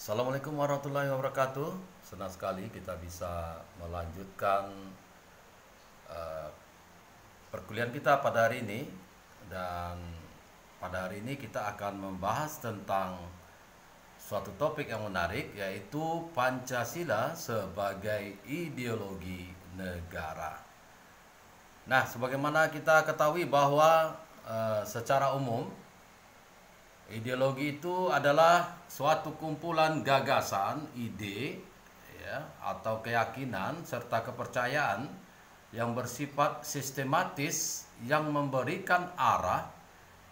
Assalamualaikum warahmatullahi wabarakatuh. Senang sekali kita bisa melanjutkan eh, perkuliahan kita pada hari ini. Dan pada hari ini kita akan membahas tentang suatu topik yang menarik, yaitu Pancasila sebagai ideologi negara. Nah, sebagaimana kita ketahui bahwa secara umum ideologi itu adalah suatu kumpulan gagasan, ide, ya, atau keyakinan serta kepercayaan yang bersifat sistematis yang memberikan arah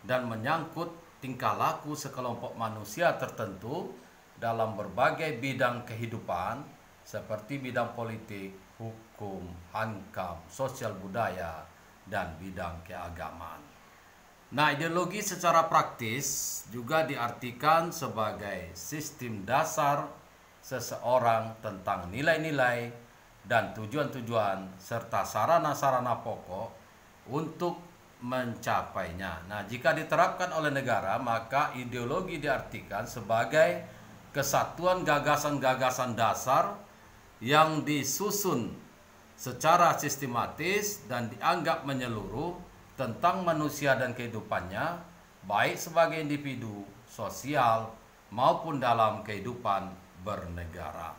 dan menyangkut tingkah laku sekelompok manusia tertentu dalam berbagai bidang kehidupan seperti bidang politik, hukum, hankam, sosial budaya, dan bidang keagamaan. Nah, ideologi secara praktis juga diartikan sebagai sistem dasar seseorang tentang nilai-nilai dan tujuan-tujuan serta sarana-sarana pokok untuk mencapainya. Nah, jika diterapkan oleh negara, maka ideologi diartikan sebagai kesatuan gagasan-gagasan dasar yang disusun secara sistematis dan dianggap menyeluruh tentang manusia dan kehidupannya, baik sebagai individu, sosial, maupun dalam kehidupan bernegara.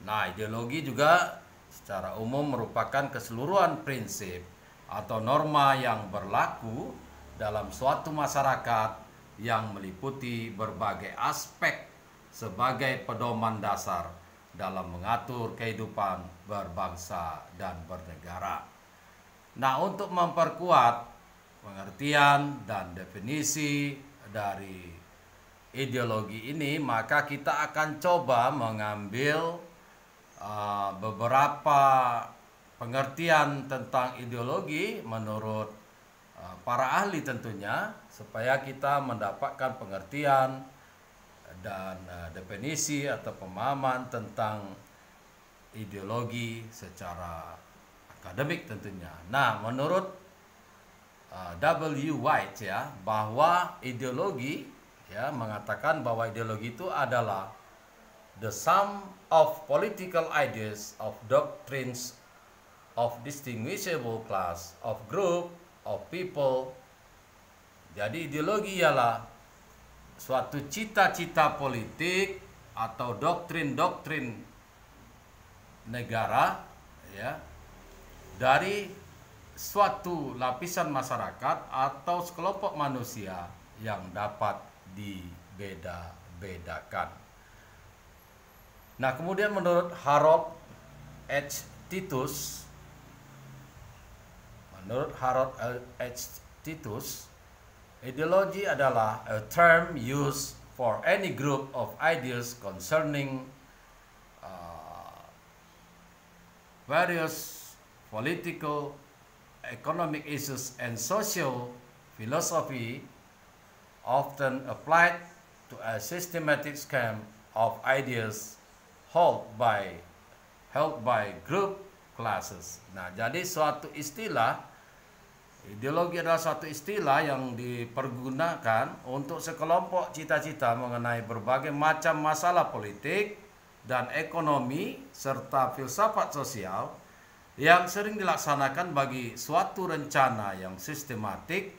Nah, ideologi juga secara umum merupakan keseluruhan prinsip atau norma yang berlaku dalam suatu masyarakat yang meliputi berbagai aspek sebagai pedoman dasar dalam mengatur kehidupan berbangsa dan bernegara. Nah, untuk memperkuat pengertian dan definisi dari ideologi ini, maka kita akan coba mengambil beberapa pengertian tentang ideologi menurut para ahli tentunya, supaya kita mendapatkan pengertian dan definisi atau pemahaman tentang ideologi secara akademik tentunya. Nah, menurut W. White, ya, bahwa ideologi, ya, mengatakan bahwa ideologi itu adalah the sum of political ideas, of doctrines, of distinguishable class, of group, of people. Jadi ideologi ialah suatu cita-cita politik atau doktrin-doktrin negara, ya, dari suatu lapisan masyarakat atau sekelompok manusia yang dapat dibeda-bedakan. Nah, kemudian menurut Harold H. Titus, ideologi adalah a term used for any group of ideas concerning various political, economic issues and social philosophy, often applied to a systematic scheme of ideas held by group classes. Nah, jadi suatu istilah, ideologi adalah suatu istilah yang dipergunakan untuk sekelompok cita-cita mengenai berbagai macam masalah politik dan ekonomi serta filsafat sosial yang sering dilaksanakan bagi suatu rencana yang sistematik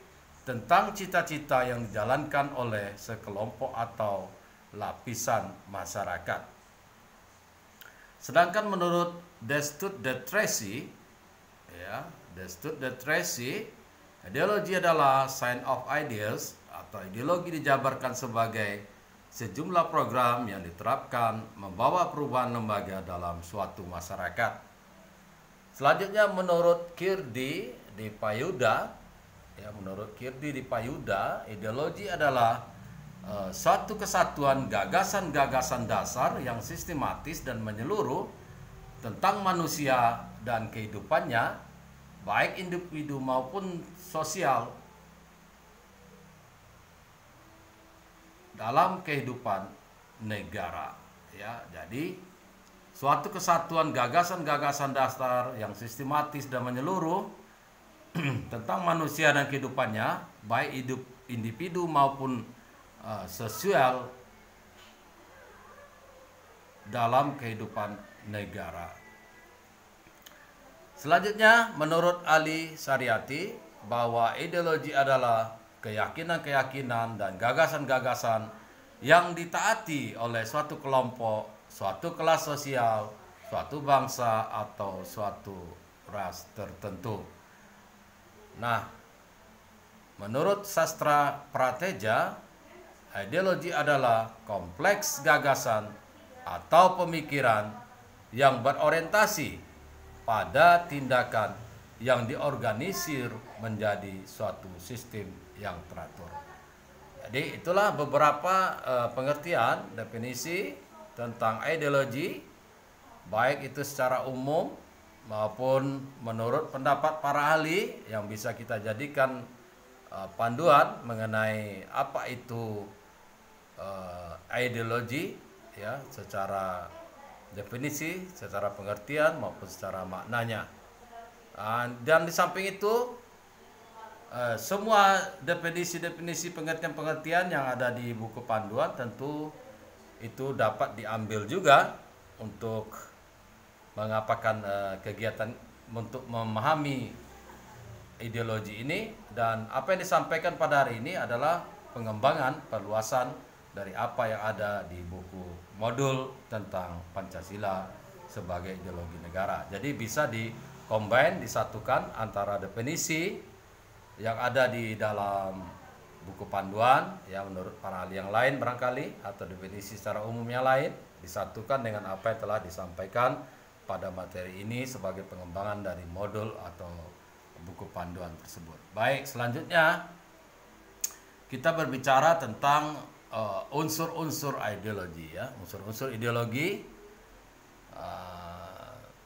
tentang cita-cita yang dijalankan oleh sekelompok atau lapisan masyarakat. Sedangkan menurut Destutt de Tracy, ya, Destutt de Tracy, ideologi adalah science of ideas atau ideologi dijabarkan sebagai sejumlah program yang diterapkan membawa perubahan lembaga dalam suatu masyarakat. Selanjutnya menurut Kirdi di Payuda, ya, ideologi adalah suatu kesatuan gagasan-gagasan dasar yang sistematis dan menyeluruh tentang manusia dan kehidupannya, baik individu maupun sosial, dalam kehidupan negara, ya. Jadi suatu kesatuan gagasan-gagasan dasar yang sistematis dan menyeluruh tentang manusia dan kehidupannya, baik hidup individu maupun sosial, dalam kehidupan negara. Selanjutnya, menurut Ali Saryati, bahwa ideologi adalah keyakinan-keyakinan dan gagasan-gagasan yang ditaati oleh suatu kelompok, suatu kelas sosial, suatu bangsa, atau suatu ras tertentu. Nah, menurut sastra Prateja, ideologi adalah kompleks gagasan atau pemikiran yang berorientasi pada tindakan yang diorganisir menjadi suatu sistem yang teratur. Jadi itulah beberapa pengertian, definisi tentang ideologi, baik itu secara umum maupun menurut pendapat para ahli yang bisa kita jadikan panduan mengenai apa itu ideologi, ya, secara definisi, secara pengertian maupun secara maknanya. Dan di samping itu semua definisi-definisi pengertian-pengertian yang ada di buku panduan tentu itu dapat diambil juga untuk mengapakan kegiatan untuk memahami ideologi ini. Dan apa yang disampaikan pada hari ini adalah pengembangan, perluasan dari apa yang ada di buku modul tentang Pancasila sebagai ideologi negara. Jadi bisa di-combine, disatukan antara definisi yang ada di dalam buku panduan ya menurut para ahli yang lain barangkali, atau definisi secara umum yang lain, disatukan dengan apa yang telah disampaikan pada materi ini sebagai pengembangan dari modul atau buku panduan tersebut. Baik, selanjutnya kita berbicara tentang unsur-unsur ideologi, ya. Unsur-unsur ideologi,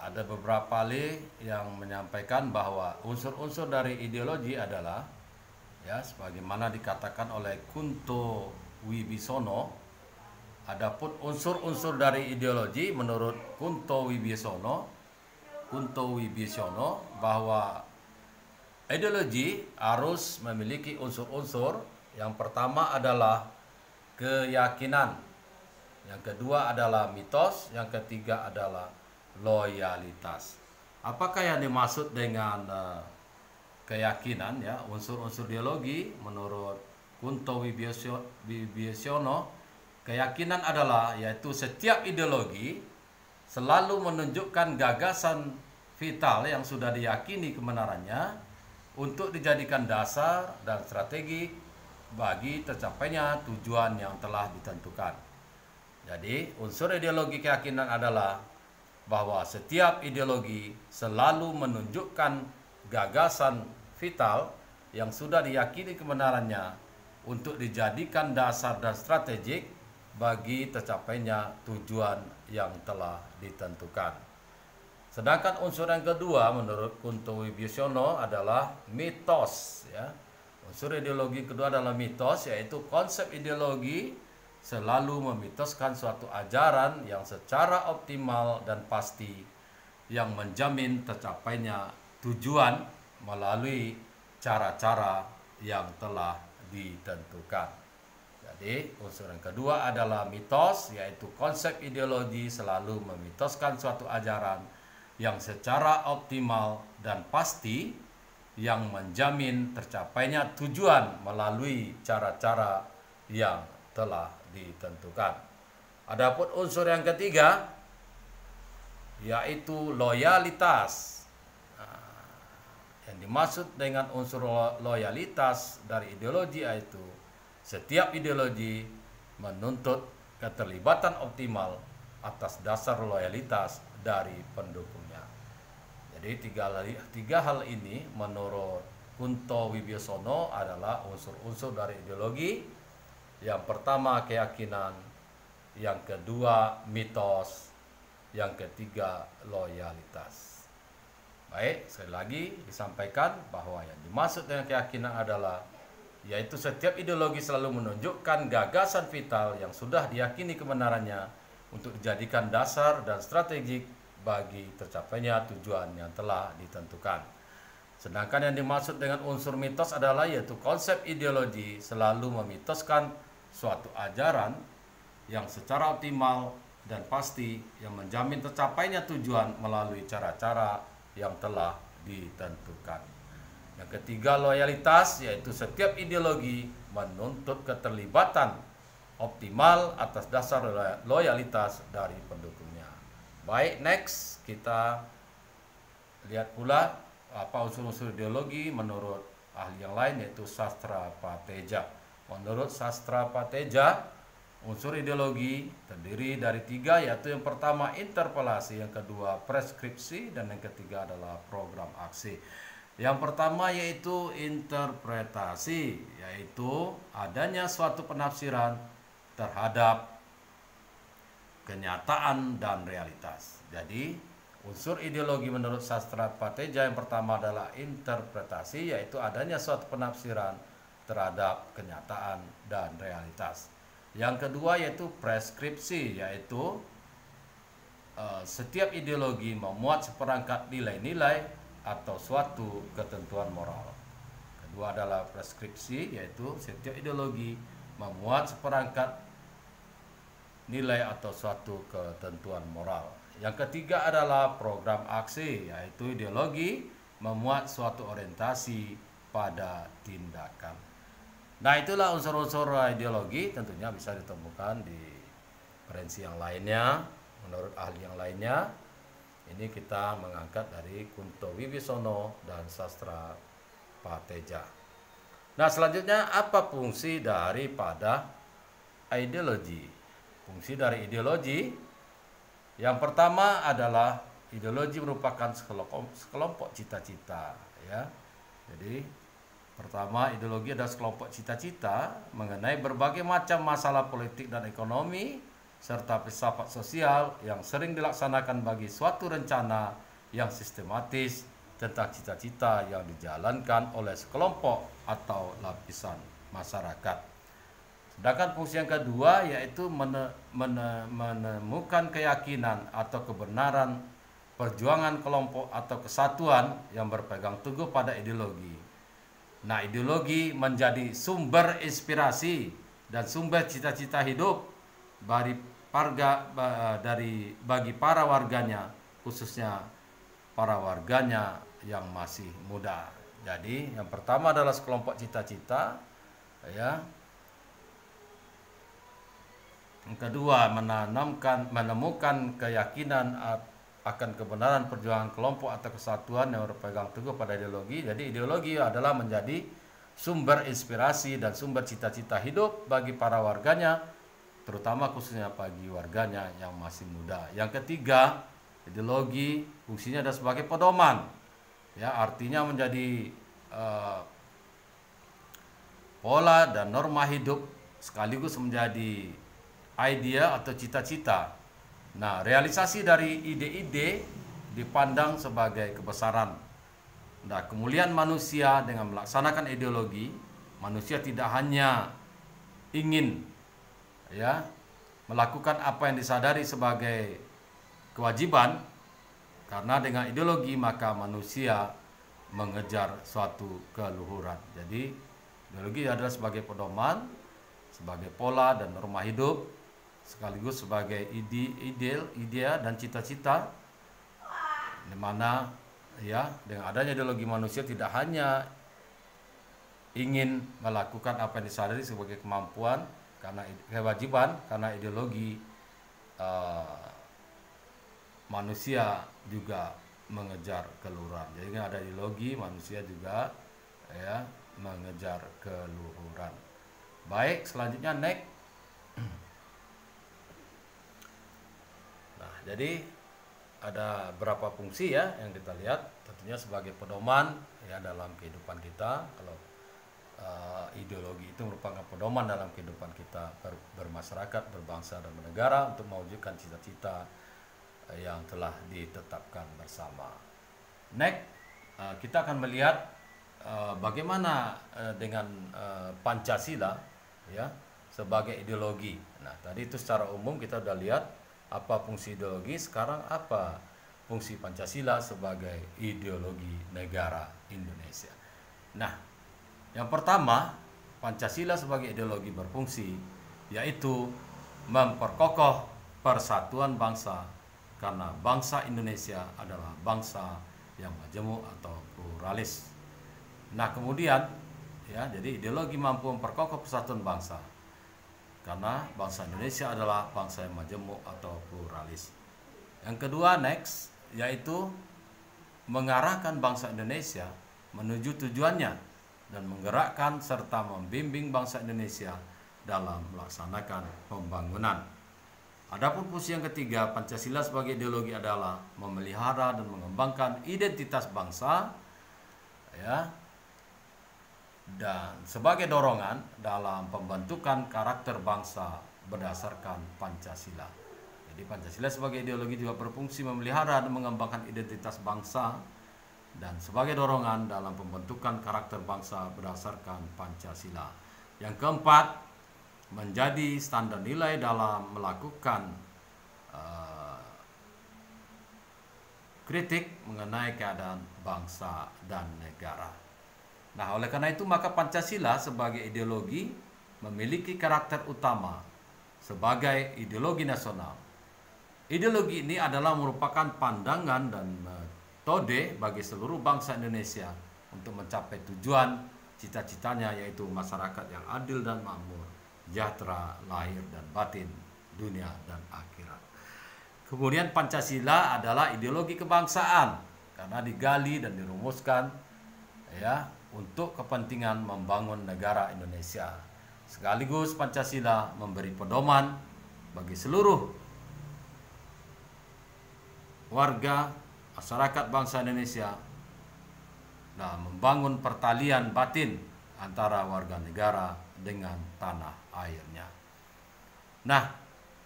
ada beberapa ahli yang menyampaikan bahwa unsur-unsur dari ideologi adalah, ya, sebagaimana dikatakan oleh Kunto Wibisono. Adapun unsur-unsur dari ideologi menurut Kunto Wibisono bahwa ideologi harus memiliki unsur-unsur. Yang pertama adalah keyakinan, yang kedua adalah mitos, yang ketiga adalah loyalitas. Apakah yang dimaksud dengan keyakinan, ya, unsur-unsur ideologi menurut Kunto Wibisono? Keyakinan adalah yaitu setiap ideologi selalu menunjukkan gagasan vital yang sudah diyakini kebenarannya untuk dijadikan dasar dan strategi bagi tercapainya tujuan yang telah ditentukan. Jadi unsur ideologi keyakinan adalah bahwa setiap ideologi selalu menunjukkan gagasan vital yang sudah diyakini kebenarannya untuk dijadikan dasar dan strategik bagi tercapainya tujuan yang telah ditentukan. Sedangkan unsur yang kedua menurut Kunto Wibisono adalah mitos, ya. Unsur ideologi kedua adalah mitos, yaitu konsep ideologi selalu memitoskan suatu ajaran yang secara optimal dan pasti yang menjamin tercapainya tujuan melalui cara-cara yang telah ditentukan. Jadi unsur yang kedua adalah mitos, yaitu konsep ideologi selalu memitoskan suatu ajaran yang secara optimal dan pasti yang menjamin tercapainya tujuan melalui cara-cara yang telah ditentukan. Adapun unsur yang ketiga yaitu loyalitas. Yang dimaksud dengan unsur loyalitas dari ideologi yaitu setiap ideologi menuntut keterlibatan optimal atas dasar loyalitas dari pendukungnya. Jadi tiga hal ini menurut Kunto Wibisono adalah unsur-unsur dari ideologi. Yang pertama keyakinan, yang kedua mitos, yang ketiga loyalitas. Baik, sekali lagi disampaikan bahwa yang dimaksud dengan keyakinan adalah yaitu setiap ideologi selalu menunjukkan gagasan vital yang sudah diyakini kebenarannya untuk dijadikan dasar dan strategik bagi tercapainya tujuan yang telah ditentukan. Sedangkan yang dimaksud dengan unsur mitos adalah yaitu konsep ideologi selalu memitoskan suatu ajaran yang secara optimal dan pasti yang menjamin tercapainya tujuan melalui cara-cara yang telah ditentukan. Yang ketiga, loyalitas, yaitu setiap ideologi menuntut keterlibatan optimal atas dasar loyalitas dari pendukungnya. Baik, next kita lihat pula apa unsur-unsur ideologi menurut ahli yang lain, yaitu Sastra Pateja. Menurut Sastra Pateja, unsur ideologi terdiri dari 3, yaitu yang pertama interpelasi, yang kedua preskripsi, dan yang ketiga adalah program aksi. Yang pertama yaitu interpretasi, yaitu adanya suatu penafsiran terhadap kenyataan dan realitas. Jadi unsur ideologi menurut Sastra Pateja yang pertama adalah interpretasi, yaitu adanya suatu penafsiran terhadap kenyataan dan realitas. Yang kedua yaitu preskripsi, yaitu setiap ideologi memuat seperangkat nilai-nilai atau suatu ketentuan moral. Kedua adalah preskripsi, yaitu setiap ideologi memuat seperangkat nilai atau suatu ketentuan moral. Yang ketiga adalah program aksi, yaitu ideologi memuat suatu orientasi pada tindakan. Nah, itulah unsur-unsur ideologi, tentunya bisa ditemukan di referensi yang lainnya, menurut ahli yang lainnya. Ini kita mengangkat dari Kunto Wibisono dan Sastra Pateja. Nah, selanjutnya apa fungsi daripada ideologi? Fungsi dari ideologi yang pertama adalah ideologi merupakan sekelompok cita-cita, ya. Jadi pertama, ideologi adalah sekelompok cita-cita mengenai berbagai macam masalah politik dan ekonomi serta filsafat sosial yang sering dilaksanakan bagi suatu rencana yang sistematis tentang cita-cita yang dijalankan oleh sekelompok atau lapisan masyarakat. Sedangkan fungsi yang kedua yaitu menemukan keyakinan atau kebenaran perjuangan kelompok atau kesatuan yang berpegang teguh pada ideologi. Nah, ideologi menjadi sumber inspirasi dan sumber cita-cita hidup bagi para warganya, khususnya para warganya yang masih muda. Jadi yang pertama adalah sekelompok cita-cita, ya. Yang kedua, menemukan keyakinan akan kebenaran perjuangan kelompok atau kesatuan yang berpegang teguh pada ideologi. Jadi ideologi adalah menjadi sumber inspirasi dan sumber cita-cita hidup bagi para warganya, terutama khususnya bagi warganya yang masih muda. Yang ketiga, ideologi fungsinya adalah sebagai pedoman, ya, artinya menjadi pola dan norma hidup sekaligus menjadi idea atau cita-cita. Nah, realisasi dari ide-ide dipandang sebagai kebesaran. Nah, kemuliaan manusia dengan melaksanakan ideologi, manusia tidak hanya ingin, ya, melakukan apa yang disadari sebagai kewajiban, karena dengan ideologi maka manusia mengejar suatu keluhuran. Jadi ideologi adalah sebagai pedoman, sebagai pola dan norma hidup, sekaligus sebagai idea dan cita-cita, di mana, ya, dengan adanya ideologi manusia tidak hanya ingin melakukan apa yang disadari sebagai kemampuan karena kewajiban, karena ideologi manusia juga mengejar keluhuran. Jadi ada ideologi manusia juga, ya, mengejar keluhuran. Baik, selanjutnya next. Nah, jadi ada berapa fungsi, ya, yang kita lihat. Tentunya sebagai pedoman, ya, dalam kehidupan kita. Kalau ideologi itu merupakan pedoman dalam kehidupan kita bermasyarakat, berbangsa dan bernegara untuk mewujudkan cita-cita yang telah ditetapkan bersama. Next, kita akan melihat bagaimana dengan Pancasila, ya, sebagai ideologi. Nah, tadi itu secara umum kita sudah lihat apa fungsi ideologi. Sekarang apa fungsi Pancasila sebagai ideologi negara Indonesia. Nah, yang pertama, Pancasila sebagai ideologi berfungsi yaitu memperkokoh persatuan bangsa, karena bangsa Indonesia adalah bangsa yang majemuk atau pluralis. Nah, kemudian ya, jadi ideologi mampu memperkokoh persatuan bangsa karena bangsa Indonesia adalah bangsa yang majemuk atau pluralis. Yang kedua, next, yaitu mengarahkan bangsa Indonesia menuju tujuannya dan menggerakkan serta membimbing bangsa Indonesia dalam melaksanakan pembangunan. Adapun fungsi yang ketiga, Pancasila sebagai ideologi adalah memelihara dan mengembangkan identitas bangsa, ya, dan sebagai dorongan dalam pembentukan karakter bangsa berdasarkan Pancasila. Jadi Pancasila sebagai ideologi juga berfungsi memelihara dan mengembangkan identitas bangsa dan sebagai dorongan dalam pembentukan karakter bangsa berdasarkan Pancasila. Yang keempat, menjadi standar nilai dalam melakukan kritik mengenai keadaan bangsa dan negara. Nah, oleh karena itu maka Pancasila sebagai ideologi memiliki karakter utama sebagai ideologi nasional. Ideologi ini adalah merupakan pandangan dan metode bagi seluruh bangsa Indonesia untuk mencapai tujuan cita-citanya, yaitu masyarakat yang adil dan makmur, sejahtera lahir dan batin, dunia dan akhirat. Kemudian Pancasila adalah ideologi kebangsaan karena digali dan dirumuskan ya untuk kepentingan membangun negara Indonesia. Sekaligus Pancasila memberi pedoman bagi seluruh warga masyarakat bangsa Indonesia dalam membangun pertalian batin antara warga negara dengan tanah airnya. Nah,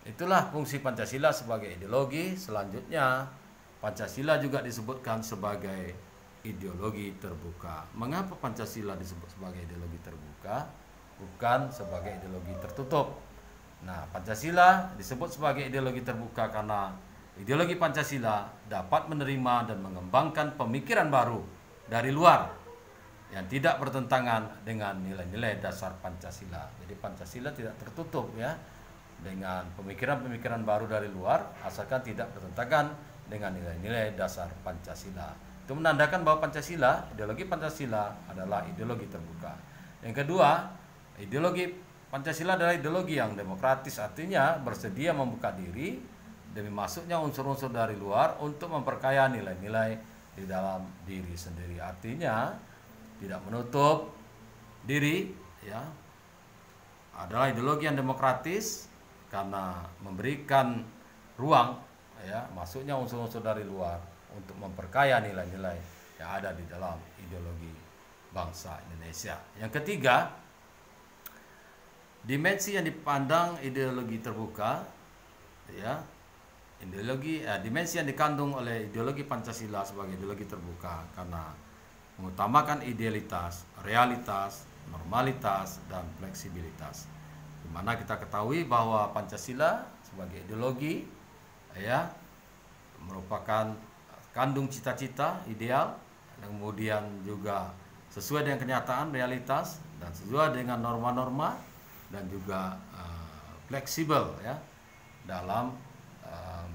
itulah fungsi Pancasila sebagai ideologi. Selanjutnya, Pancasila juga disebutkan sebagai ideologi terbuka. Mengapa Pancasila disebut sebagai ideologi terbuka, bukan sebagai ideologi tertutup? Nah, Pancasila disebut sebagai ideologi terbuka karena ideologi Pancasila dapat menerima dan mengembangkan pemikiran baru dari luar yang tidak bertentangan dengan nilai-nilai dasar Pancasila. Jadi Pancasila tidak tertutup ya dengan pemikiran-pemikiran baru dari luar asalkan tidak bertentangan dengan nilai-nilai dasar Pancasila. Itu menandakan bahwa Pancasila, ideologi Pancasila adalah ideologi terbuka. Yang kedua, ideologi Pancasila adalah ideologi yang demokratis, artinya bersedia membuka diri demi masuknya unsur-unsur dari luar untuk memperkaya nilai-nilai di dalam diri sendiri. Artinya tidak menutup diri ya. Adalah ideologi yang demokratis karena memberikan ruang ya masuknya unsur-unsur dari luar untuk memperkaya nilai-nilai yang ada di dalam ideologi bangsa Indonesia. Yang ketiga, dimensi yang dipandang ideologi terbuka ya. Dimensi yang dikandung oleh ideologi Pancasila sebagai ideologi terbuka karena mengutamakan idealitas, realitas, normalitas, dan fleksibilitas. Di mana kita ketahui bahwa Pancasila sebagai ideologi ya merupakan kandung cita-cita ideal, kemudian juga sesuai dengan kenyataan realitas dan sesuai dengan norma-norma dan juga fleksibel ya dalam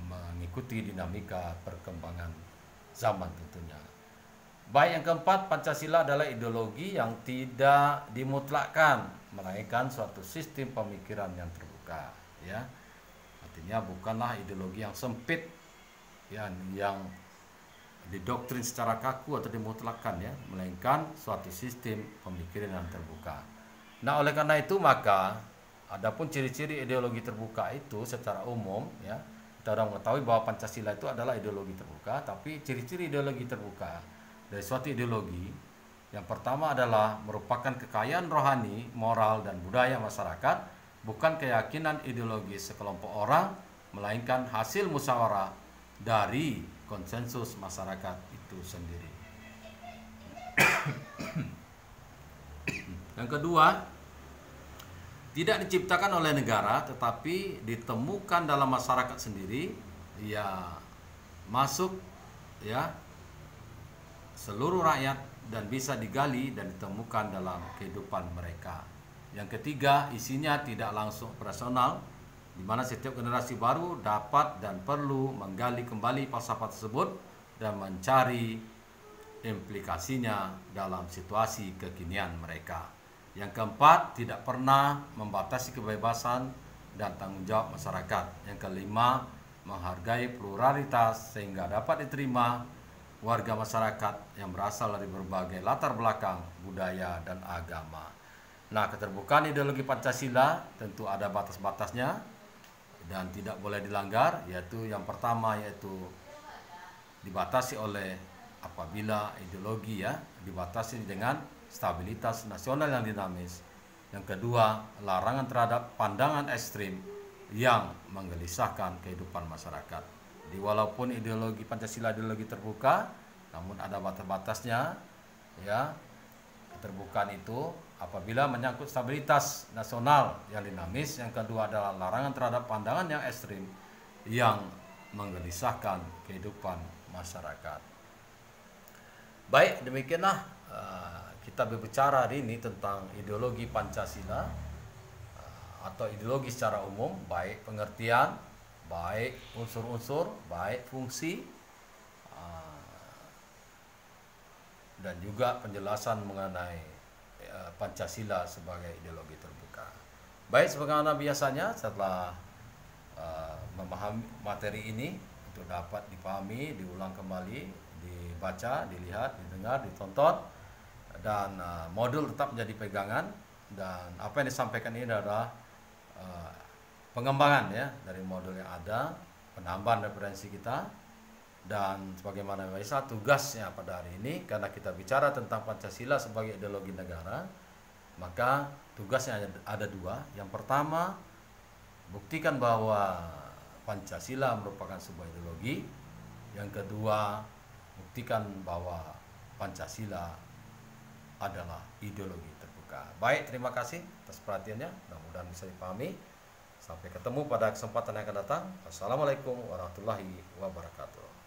mengikuti dinamika perkembangan zaman tentunya. Baik, yang keempat, Pancasila adalah ideologi yang tidak dimutlakkan, melainkan suatu sistem pemikiran yang terbuka ya. Artinya bukanlah ideologi yang sempit ya, yang didoktrin secara kaku atau dimutlakkan ya, melainkan suatu sistem pemikiran yang terbuka. Nah, oleh karena itu maka adapun ciri-ciri ideologi terbuka itu secara umum ya, kita sudah mengetahui bahwa Pancasila itu adalah ideologi terbuka, tapi ciri-ciri ideologi terbuka dari suatu ideologi yang pertama adalah merupakan kekayaan rohani, moral, dan budaya masyarakat, bukan keyakinan ideologis sekelompok orang, melainkan hasil musyawarah dari konsensus masyarakat itu sendiri. Yang kedua, tidak diciptakan oleh negara tetapi ditemukan dalam masyarakat sendiri, ya masuk ya seluruh rakyat dan bisa digali dan ditemukan dalam kehidupan mereka. Yang ketiga, isinya tidak langsung operasional di mana setiap generasi baru dapat dan perlu menggali kembali falsafah tersebut dan mencari implikasinya dalam situasi kekinian mereka. Yang keempat, tidak pernah membatasi kebebasan dan tanggung jawab masyarakat. Yang kelima, menghargai pluralitas sehingga dapat diterima warga masyarakat yang berasal dari berbagai latar belakang, budaya, dan agama. Nah, keterbukaan ideologi Pancasila tentu ada batas-batasnya dan tidak boleh dilanggar, yaitu yang pertama yaitu dibatasi oleh apabila ideologi dibatasi dengan stabilitas nasional yang dinamis. Yang kedua, larangan terhadap pandangan ekstrim yang menggelisahkan kehidupan masyarakat. Jadi walaupun ideologi Pancasila ideologi terbuka, namun ada batas-batasnya ya. Keterbukaan itu apabila menyangkut stabilitas nasional yang dinamis. Yang kedua adalah larangan terhadap pandangan yang ekstrim yang menggelisahkan kehidupan masyarakat. Baik, demikianlah kita berbicara hari ini tentang ideologi Pancasila atau ideologi secara umum, baik pengertian, baik unsur-unsur, baik fungsi, dan juga penjelasan mengenai Pancasila sebagai ideologi terbuka. Baik, sebagaimana biasanya setelah memahami materi ini untuk dapat dipahami, diulang kembali, dibaca, dilihat, didengar, ditonton, dan modul tetap menjadi pegangan. Dan apa yang disampaikan ini adalah pengembangan ya dari modul yang ada, penambahan referensi kita. Dan sebagaimana biasa tugasnya pada hari ini, karena kita bicara tentang Pancasila sebagai ideologi negara, maka tugasnya ada dua. Yang pertama, buktikan bahwa Pancasila merupakan sebuah ideologi. Yang kedua, buktikan bahwa Pancasila adalah ideologi terbuka. Baik, terima kasih atas perhatiannya. Mudah-mudahan bisa dipahami. Sampai ketemu pada kesempatan yang akan datang. Assalamualaikum warahmatullahi wabarakatuh.